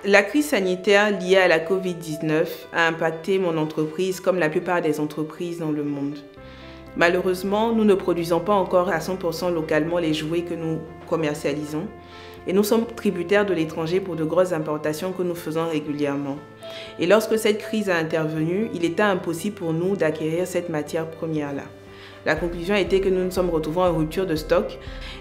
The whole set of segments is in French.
La crise sanitaire liée à la Covid-19 a impacté mon entreprise comme la plupart des entreprises dans le monde. Malheureusement, nous ne produisons pas encore à 100% localement les jouets que nous commercialisons et nous sommes tributaires de l'étranger pour de grosses importations que nous faisons régulièrement. Et lorsque cette crise a intervenu, il était impossible pour nous d'acquérir cette matière première-là. La conclusion a été que nous nous sommes retrouvés en rupture de stock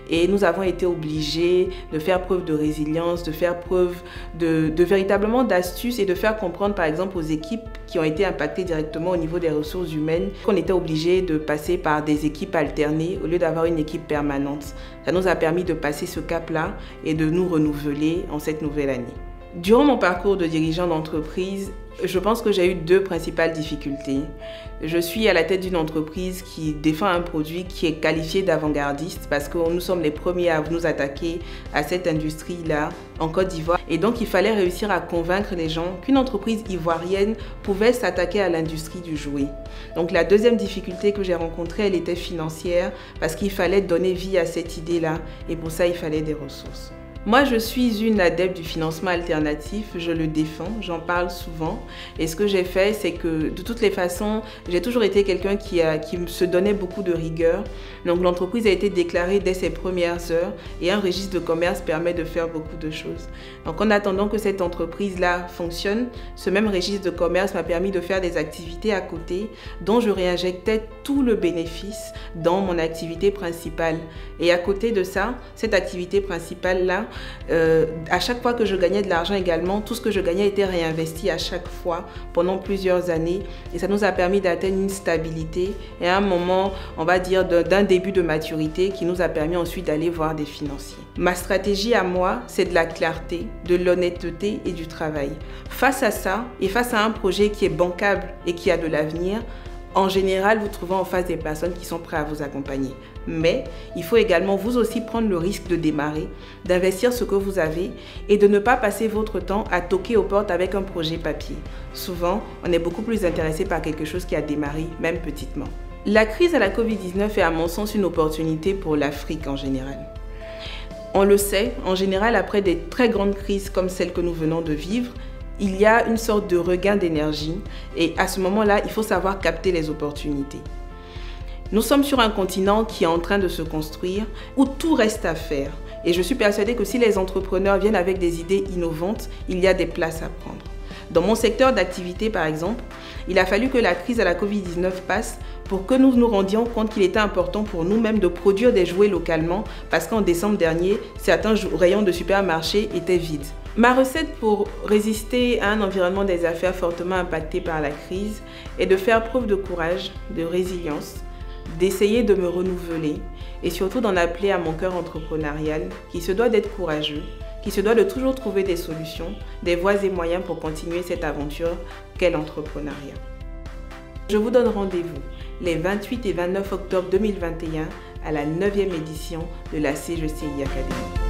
et nous avons été obligés de faire preuve de résilience, de faire preuve véritablement d'astuce et de faire comprendre par exemple aux équipes qui ont été impactées directement au niveau des ressources humaines qu'on était obligés de passer par des équipes alternées au lieu d'avoir une équipe permanente. Ça nous a permis de passer ce cap-là et de nous renouveler en cette nouvelle année. Durant mon parcours de dirigeant d'entreprise, je pense que j'ai eu deux principales difficultés. Je suis à la tête d'une entreprise qui défend un produit qui est qualifié d'avant-gardiste parce que nous sommes les premiers à nous attaquer à cette industrie-là en Côte d'Ivoire. Et donc, il fallait réussir à convaincre les gens qu'une entreprise ivoirienne pouvait s'attaquer à l'industrie du jouet. Donc, la deuxième difficulté que j'ai rencontrée, elle était financière parce qu'il fallait donner vie à cette idée-là et pour ça, il fallait des ressources. Moi, je suis une adepte du financement alternatif, je le défends, j'en parle souvent. Et ce que j'ai fait, c'est que de toutes les façons, j'ai toujours été quelqu'un qui se donnait beaucoup de rigueur. Donc l'entreprise a été déclarée dès ses premières heures et un registre de commerce permet de faire beaucoup de choses. Donc en attendant que cette entreprise-là fonctionne, ce même registre de commerce m'a permis de faire des activités à côté dont je réinjectais tout le bénéfice dans mon activité principale. Et à côté de ça, cette activité principale-là, à chaque fois que je gagnais de l'argent également, tout ce que je gagnais était réinvesti à chaque fois pendant plusieurs années et ça nous a permis d'atteindre une stabilité et à un moment, on va dire, d'un début de maturité qui nous a permis ensuite d'aller voir des financiers. Ma stratégie à moi, c'est de la clarté, de l'honnêteté et du travail. Face à ça et face à un projet qui est bancable et qui a de l'avenir, en général, vous trouvez en face des personnes qui sont prêtes à vous accompagner. Mais il faut également vous aussi prendre le risque de démarrer, d'investir ce que vous avez et de ne pas passer votre temps à toquer aux portes avec un projet papier. Souvent, on est beaucoup plus intéressé par quelque chose qui a démarré, même petitement. La crise à la Covid-19 est à mon sens une opportunité pour l'Afrique en général. On le sait, en général, après des très grandes crises comme celle que nous venons de vivre, il y a une sorte de regain d'énergie et à ce moment-là, il faut savoir capter les opportunités. Nous sommes sur un continent qui est en train de se construire, où tout reste à faire. Et je suis persuadée que si les entrepreneurs viennent avec des idées innovantes, il y a des places à prendre. Dans mon secteur d'activité, par exemple, il a fallu que la crise à la Covid-19 passe pour que nous nous rendions compte qu'il était important pour nous-mêmes de produire des jouets localement parce qu'en décembre dernier, certains rayons de supermarché étaient vides. Ma recette pour résister à un environnement des affaires fortement impacté par la crise est de faire preuve de courage, de résilience, d'essayer de me renouveler et surtout d'en appeler à mon cœur entrepreneurial qui se doit d'être courageux, qui se doit de toujours trouver des solutions, des voies et moyens pour continuer cette aventure qu'est l'entrepreneuriat. Je vous donne rendez-vous les 28 et 29 octobre 2021 à la 9e édition de la CGCI Academy.